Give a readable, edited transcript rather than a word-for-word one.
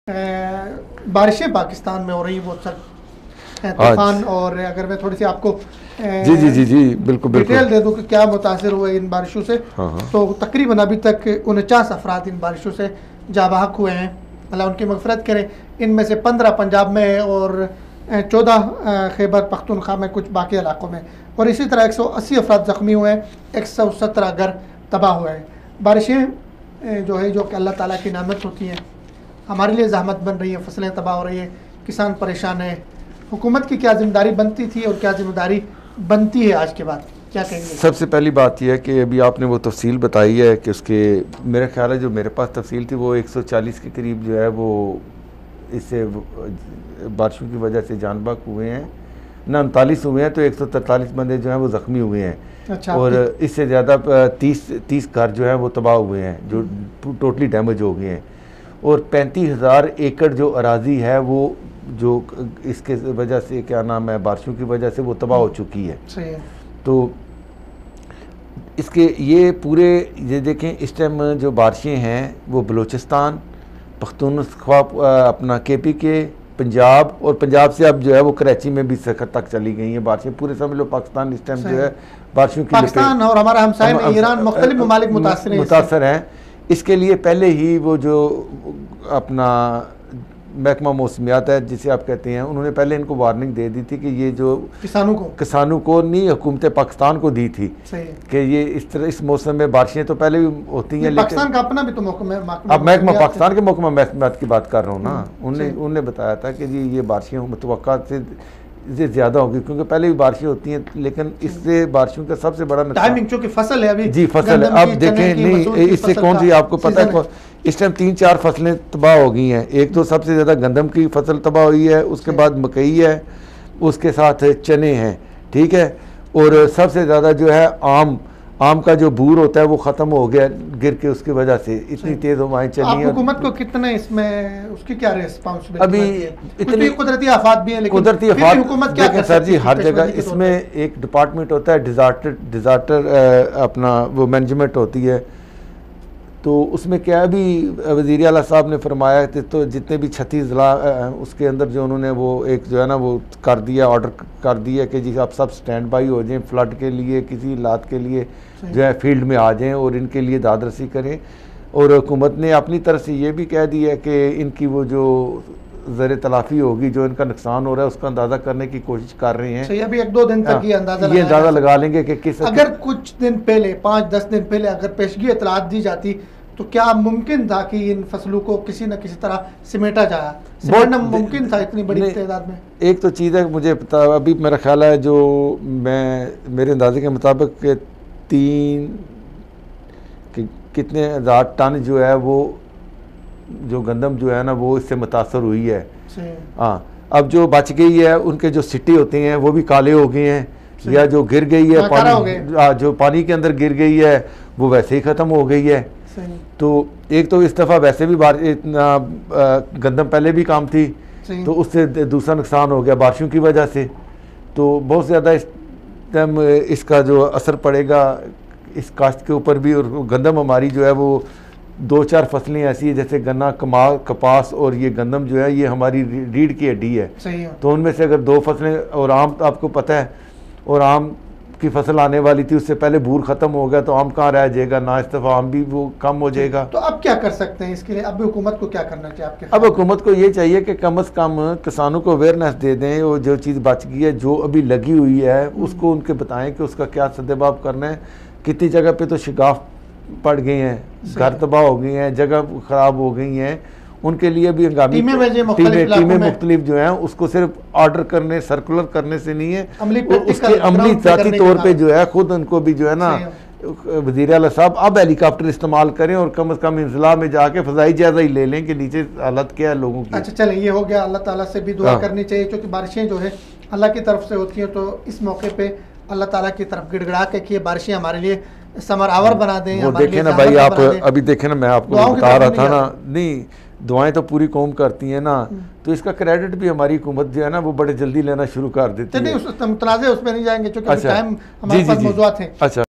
बारिशें पाकिस्तान में हो रही वो सर तूफान, और अगर मैं थोड़ी सी आपको जी बिल्कुल डिटेल दे दूं कि क्या मुतासिर हुए इन बारिशों से। हाँ। तो तकरीबन अभी तक 49 अफराद इन बारिशों से जाबाहक हुए हैं, अल्लाह उनकी मगफरत करें। इनमें से 15 पंजाब में और 14 खैबर पख्तूनख्वा में, कुछ बाकी इलाकों में, और इसी तरह 180 अफराद ज़ख्मी हुए हैं, 117 घर तबाह हुए हैं। बारिशें जो है, जो कि अल्लाह ताला की नेमत होती हैं, हमारे लिए ज़हमत बन रही है, फसलें तबाह हो रही है, किसान परेशान है। हुकूमत की क्या जिम्मेदारी बनती थी और क्या जिम्मेदारी बनती है आज के बाद, क्या कहेंगे? सबसे पहली बात यह है कि अभी आपने वो तफसील बताई है कि उसके, मेरा ख्याल है जो मेरे पास तफसील थी वो 140 के करीब जो है वो इससे बारिशों की वजह से जान बाक हुए हैं, 39 हुए हैं, तो 143 बंदे जो हैं वो ज़ख्मी हुए हैं। अच्छा, और इससे ज़्यादा 30 घर जो हैं वो तबाह हुए हैं, जो टोटली डैमेज हो गए हैं। और 35,000 एकड़ जो अराजी है वो जो इसके वजह से, क्या नाम है, बारिशों की वजह से वो तबाह हो चुकी है। सही है। तो इसके ये पूरे, ये देखें इस टाइम जो बारिशें हैं वो बलूचिस्तान, पख्तूनख्वा, अपना KPK, पंजाब, और पंजाब से अब जो है वो कराची में भी सखत तक चली गई हैं बारिशें। पूरे समझ लो पाकिस्तान इस टाइम जो है बारिशों की, पाकिस्तान और हमारा हमसाय में ईरान, मुख्तलिफ ममालिक मुतासर हैं। इसके लिए पहले ही वो जो अपना महकमा मौसमियात है जिसे आप कहते हैं, उन्होंने पहले इनको वार्निंग दे दी थी कि ये जो किसानों को नहीं, हुकूमत पाकिस्तान को दी थी कि ये इस तरह इस मौसम में बारिशें तो पहले भी होती हैं, पाकिस्तान का अपना भी तो अब महकमा पाकिस्तान के महकमा मौसमियात की बात कर रहा हूँ ना, उन्होंने बताया था कि जी ये बारिशें मुतवक्का से ज़्यादा होगी, क्योंकि पहले भी बारिशें होती हैं, लेकिन इससे बारिशों का सबसे बड़ा टाइमिंग, चूंकि फसल है अभी, जी फसल है। अब देखें नहीं, इससे कौन सी आपको पता है, इस टाइम 3-4 फसलें तबाह हो गई हैं। एक तो सबसे ज़्यादा गंदम की फसल तबाह हुई है, उसके बाद मकई है, उसके साथ चने हैं, ठीक है, और सबसे ज़्यादा जो है आम का जो बूर होता है वो ख़त्म हो गया गिर के, उसकी वजह से इतनी तेज़ हवाएं चली। हुकूमत को कितने इसमें उसकी क्या रिस्पॉन्सिबिलिटी? अभी इतनी कुदरती आफात भी है, लेकिन कुदरती आफात हुकूमत क्या कर सर जी, हर जगह इसमें एक डिपार्टमेंट होता है, डिज़ास्टर अपना वो मैनेजमेंट होती है। तो उसमें क्या अभी वज़ीर आला साहब ने फरमाया कि तो जितने भी 36 ज़िला उसके अंदर जो उन्होंने वो एक जो है ना वो कर दिया, ऑर्डर कर दिया कि जी आप सब स्टैंड बाई हो जाएं, फ्लड के लिए, किसी हालात के लिए जो है फील्ड में आ जाएं और इनके लिए दादरसी करें। और हुकूमत ने अपनी तरफ से ये भी कह दिया कि इनकी वो जो ज़र तलाफ़ी होगी, जो इनका नुकसान हो रहा है, उसका अंदाज़ा करने की कोशिश कर रहे हैं। सही, अभी 1-2 दिन तक ये अंदाज़ा लगा लेंगे कि किस, अगर कुछ दिन पहले, 5-10 दिन पहले अगर पेशगी इतलात दी जाती तो क्या मुमकिन था कि इन फसलों को किसी न किसी तरह समेटा जाए? समेटना मुमकिन था इतनी बड़ी तादाद में? एक तो चीज़ है, मुझे पता अभी मेरा ख्याल है, जो मेरे अंदाजे के मुताबिक 3 कितने हज़ार टन जो है वो जो गंदम जो है ना वो इससे मुतासर हुई है। हाँ, अब जो बच गई है उनके जो सिट्टी होते हैं वो भी काले हो गए हैं, या जो गिर गई है पानी, जो पानी के अंदर गिर गई है वो वैसे ही ख़त्म हो गई है। तो एक तो इस दफ़ा वैसे भी इतना गंदम पहले भी काम थी, तो उससे दूसरा नुकसान हो गया बारिशों की वजह से। तो बहुत ज़्यादा इस टाइम इसका जो असर पड़ेगा इस काश्त के ऊपर भी। और गंदम हमारी जो है वो 2-4 फसलें ऐसी है, जैसे गन्ना, कपास और ये गंदम जो है ये हमारी रीढ़ की हड्डी है। तो उनमें से अगर 2 फसलें, और आम तो आपको पता है, और आम की फसल आने वाली थी, उससे पहले बूर खत्म हो गया, तो आम कहाँ रह जाएगा ना, इस दफ़ा आम भी वो कम हो जाएगा। तो अब क्या कर सकते हैं इसके लिए? अब हुकूमत को क्या करना चाहिए आपके? अब हुकूमत को ये चाहिए कि कम से कम किसानों को अवेयरनेस दे दें, और जो चीज़ बच गई है, जो अभी लगी हुई है, उसको उनके बताएं कि उसका क्या सद्देबाब करना है। कितनी जगह पे तो शिगाफ पड़ गए हैं, घर तबाह हो गए हैं, जगह ख़राब हो गई हैं, उनके लिए भी हंगामी टीमें मुख्तलिफ जो हैं उसको सिर्फ ऑर्डर करने, सर्कुलर करने से नहीं है, उसके अमली ज़ाती तौर पे जो है खुद उनको भी जो है ना वज़ीर आला साहब अब हेलीकॉप्टर इस्तेमाल करें और कम से कम इंजला में जाके फ़ज़ाई जायज़ा ही ले लें कि नीचे हालत क्या है लोगों की। अच्छा चलें, ये हो गया। अल्लाह ताला से भी दुआ करनी चाहिए, क्योंकि बारिशें जो है अल्लाह की तरफ से होती हैं। तो इस मौके पे अल्लाह ताला की तरफ गिड़गड़ा के कि ये बारिशें हमारे लिए समरावर बना दें। वो देखें ना भाई, आप अभी देखें ना, मैं आपको बता रहा था ना, नहीं दुआएं तो पूरी कौम करती है ना, तो इसका क्रेडिट भी हमारी हुकूमत जो है ना वो बड़े जल्दी लेना शुरू कर देती है। नहीं, उस तनाज़े उसमें नहीं जाएंगे, क्योंकि टाइम हमारे पास मौजूद हैं। अच्छा।